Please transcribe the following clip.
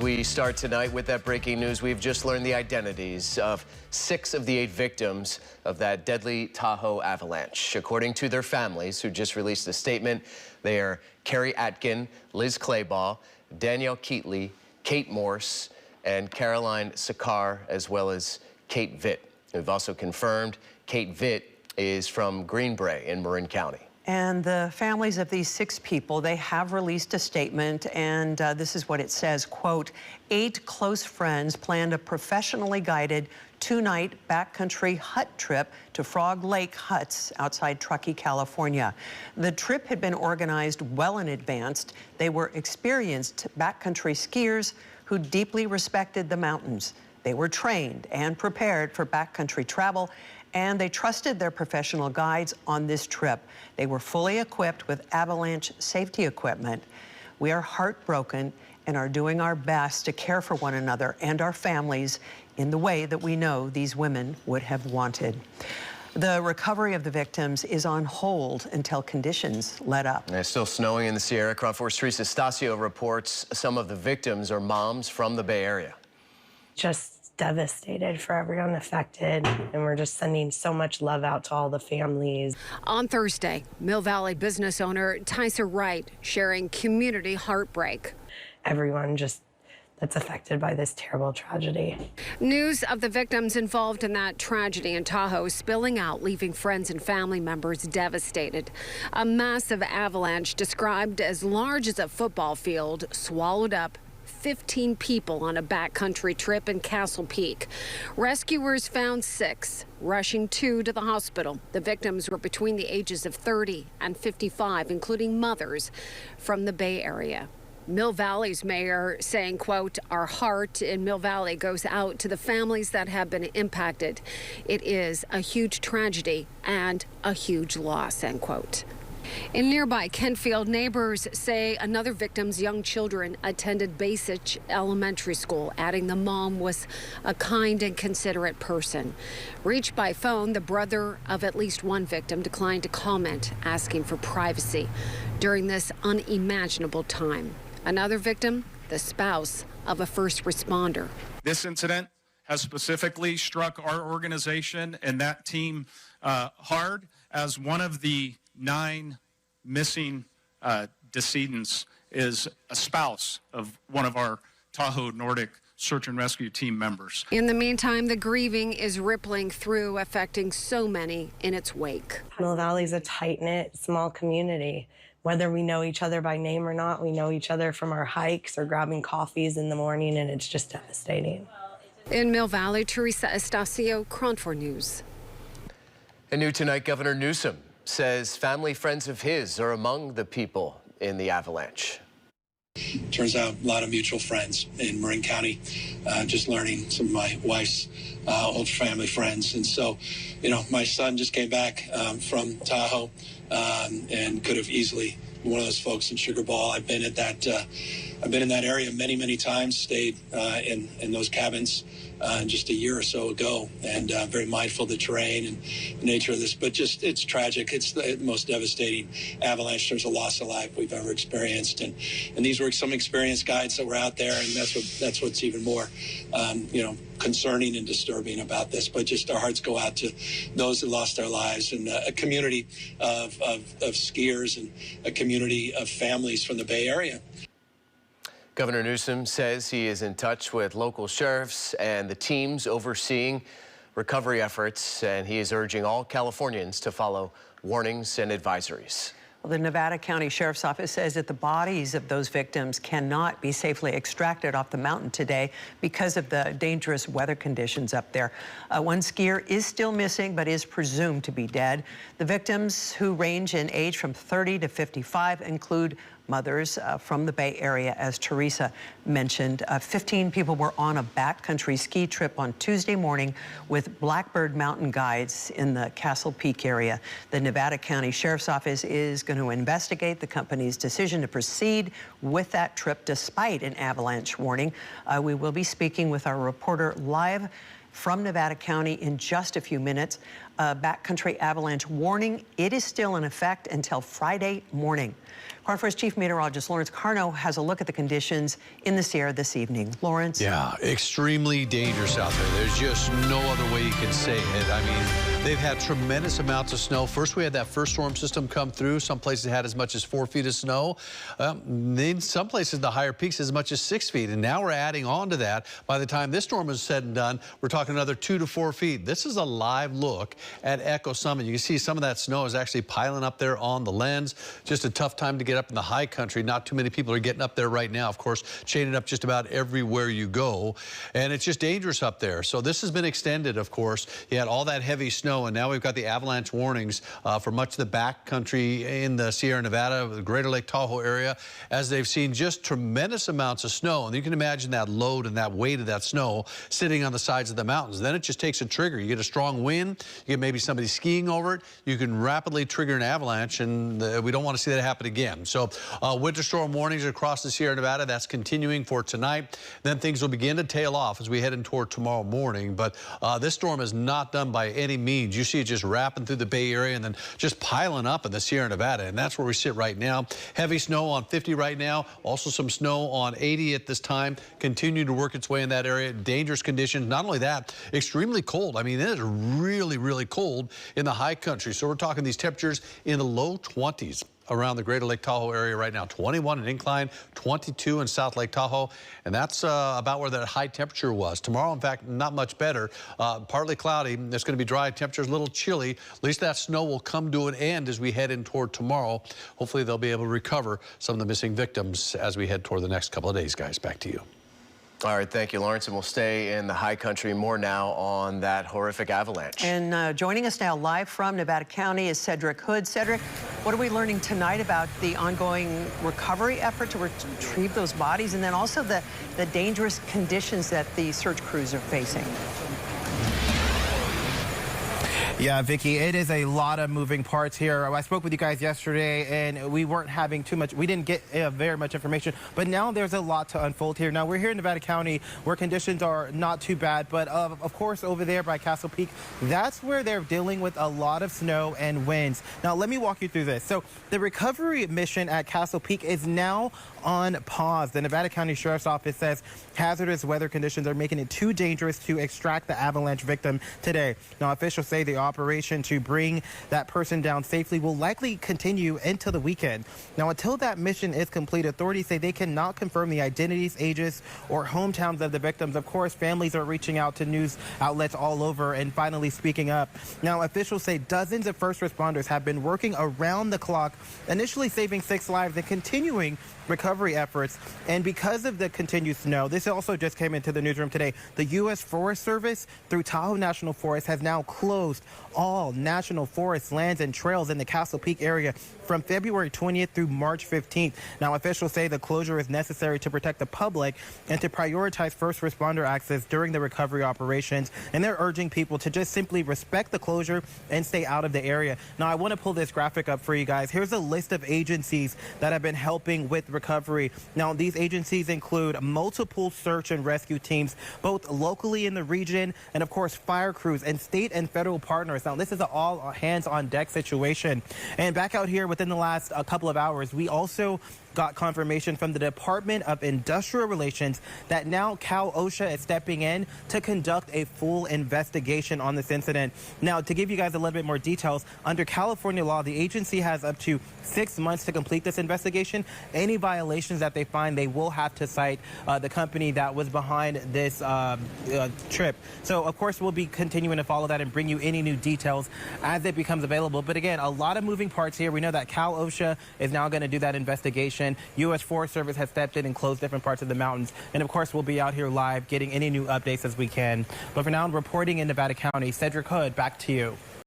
We start tonight with that breaking news. We've just learned the identities of 6 of the 8 victims of that deadly Tahoe avalanche. According to their families, who just released a statement, they are Carrie Atkin, Liz Claybaugh, Danielle Keatley, Kate Morse, and Caroline Sakar, as well as Kate Vitt. We've also confirmed Kate Vitt is from Greenbrae in Marin County. And the families of these 6 people, they have released a statement, and this is what it says, quote, 8 close friends planned a professionally guided 2-night backcountry hut trip to Frog Lake Huts outside Truckee, California. The trip had been organized well in advance. They were experienced backcountry skiers who deeply respected the mountains. They were trained and prepared for backcountry travel, and they trusted their professional guides on this trip. They were fully equipped with Avalanche safety equipment. We are heartbroken and are doing our best to care for one another and our families in the way that we know these women would have wanted. The recovery of the victims is on hold until conditions let up. And it's still snowing in the Sierra. KRON 4's Teresa Stasio reports some of the victims are moms from the Bay Area. Just devastated for everyone affected, and we're just sending so much love out to all the families. On Thursday, Mill Valley business owner Tysa Wright sharing community heartbreak. Everyone just that's affected by this terrible tragedy. News of the victims involved in that tragedy in Tahoe spilling out, leaving friends and family members devastated. A massive avalanche described as large as a football field swallowed up 15 people on a backcountry trip in Castle Peak. Rescuers found 6, rushing 2 to the hospital. The victims were between the ages of 30 and 55, including mothers from the Bay Area. Mill Valley's mayor saying, quote, our heart in Mill Valley goes out to the families that have been impacted. It is a huge tragedy and a huge loss, end quote. In nearby Kentfield, neighbors say another victim's young children attended Basic Elementary School, adding the mom was a kind and considerate person. Reached by phone, the brother of at least one victim declined to comment, asking for privacy during this unimaginable time. Another victim, the spouse of a first responder. This incident has specifically struck our organization and that team hard, as one of the 9 missing decedents is a spouse of one of our Tahoe Nordic search and rescue team members. In the meantime, the grieving is rippling through, affecting so many in its wake. Mill Valley's a tight-knit, small community. Whether we know each other by name or not, we know each other from our hikes or grabbing coffees in the morning, and it's just devastating. In Mill Valley, Teresa Stasio, KRON 4 News. And new tonight, Governor Newsom says family friends of his are among the people in the avalanche. Turns out a lot of mutual friends in Marin County, just learning some of my wife's old family friends. And so, you know, my son just came back from Tahoe and could have easily been one of those folks in Sugar Ball. I've been in that area many, many times, stayed in those cabins just a year or so ago, and very mindful of the terrain and the nature of this. But just, it's tragic. It's the most devastating avalanche. There's a loss of life we've ever experienced, and these were some experienced guides that were out there, and that's what's even more, you know, concerning and disturbing about this. But just our hearts go out to those that lost their lives, and a community of skiers and a community of families from the Bay Area. Governor Newsom says he is in touch with local sheriffs and the teams overseeing recovery efforts, and he is urging all Californians to follow warnings and advisories. Well, the Nevada County Sheriff's Office says that the bodies of those victims cannot be safely extracted off the mountain today because of the dangerous weather conditions up there. One skier is still missing, but is presumed to be dead. The victims, who range in age from 30 to 55, include mothers from the Bay Area, as Teresa mentioned. 15 people were on a backcountry ski trip on Tuesday morning with Blackbird Mountain Guides in the Castle Peak area. The Nevada County Sheriff's Office is going to investigate the company's decision to proceed with that trip despite an avalanche warning. We will be speaking with our reporter live from Nevada County in just a few minutes. backcountry avalanche warning. It is still in effect until Friday morning. KARN 4's Chief Meteorologist Lawrence Carno has a look at the conditions in the Sierra this evening. Lawrence? Yeah, extremely dangerous out there. There's just no other way you can say it. I mean, they've had tremendous amounts of snow. First, we had that first storm system come through. Some places had as much as 4 feet of snow. In some places, the higher peaks as much as 6 feet. And now we're adding on to that. By the time this storm is said and done, we're talking another 2 to 4 feet. This is a live look at Echo Summit. You can see some of that snow is actually piling up there on the lens. Just a tough time to get up in the high country. Not too many people are getting up there right now. Of course, chaining up just about everywhere you go. And it's just dangerous up there. So this has been extended, of course. You had all that heavy snow, and now we've got the avalanche warnings for much of the backcountry in the Sierra Nevada, the Greater Lake Tahoe area, as they've seen just tremendous amounts of snow. And you can imagine that load and that weight of that snow sitting on the sides of the mountains. Then it just takes a trigger. You get a strong wind, you get maybe somebody skiing over it, you can rapidly trigger an avalanche, and we don't want to see that happen again. So winter storm warnings across the Sierra Nevada, that's continuing for tonight. Then things will begin to tail off as we head in toward tomorrow morning. But this storm is not done by any means. You see it just wrapping through the Bay Area and then just piling up in the Sierra Nevada. And that's where we sit right now. Heavy snow on 50 right now. Also some snow on 80 at this time. Continue to work its way in that area. Dangerous conditions. Not only that, extremely cold. I mean, it is really, really cold in the high country. So we're talking these temperatures in the low 20s. Around the Greater Lake Tahoe area right now. 21 in Incline, 22 in South Lake Tahoe, and that's about where that high temperature was. Tomorrow, in fact, not much better. Partly cloudy. It's going to be dry. Temperatures a little chilly. At least that snow will come to an end as we head in toward tomorrow. Hopefully, they'll be able to recover some of the missing victims as we head toward the next couple of days, guys. Back to you. All right, thank you, Lawrence, and we'll stay in the high country more now on that horrific avalanche. And joining us now live from Nevada County is Cedric Hood. Cedric, what are we learning tonight about the ongoing recovery effort to retrieve those bodies, and then also the dangerous conditions that the search crews are facing? Yeah, Vicki, it is a lot of moving parts here. I spoke with you guys yesterday, and we weren't having too much. We didn't get very much information, but now there's a lot to unfold here. Now, we're here in Nevada County where conditions are not too bad, but of course, over there by Castle Peak, that's where they're dealing with a lot of snow and winds. Now, let me walk you through this. So the recovery mission at Castle Peak is now on pause. The Nevada County Sheriff's Office says hazardous weather conditions are making it too dangerous to extract the avalanche victim today. Now, officials say the operation to bring that person down safely will likely continue into the weekend. Now, until that mission is complete, authorities say they cannot confirm the identities, ages, or hometowns of the victims. Of course, families are reaching out to news outlets all over and finally speaking up. Now, officials say dozens of first responders have been working around the clock, initially saving 6 lives and continuing recovery efforts. And because of the continued snow, this also just came into the newsroom today, the U.S. Forest Service through Tahoe National Forest has now closed all national forest lands and trails in the Castle Peak area from February 20th through March 15th. Now, officials say the closure is necessary to protect the public and to prioritize first responder access during the recovery operations. And they're urging people to just simply respect the closure and stay out of the area. Now, I want to pull this graphic up for you guys. Here's a list of agencies that have been helping with recovery. Now, these agencies include multiple search and rescue teams, both locally in the region, and of course, fire crews and state and federal partners. Now, this is an all hands on deck situation. And back out here within the last couple of hours, we also got confirmation from the Department of Industrial Relations that now Cal OSHA is stepping in to conduct a full investigation on this incident. Now, to give you guys a little bit more details, under California law, the agency has up to 6 months to complete this investigation. Any violations that they find, they will have to cite the company that was behind this trip. So, of course, we'll be continuing to follow that and bring you any new details as it becomes available. But again, a lot of moving parts here. We know that Cal OSHA is now going to do that investigation. U.S. Forest Service has stepped in and closed different parts of the mountains. And, of course, we'll be out here live getting any new updates as we can. But for now, reporting in Nevada County, Cedric Hood, back to you.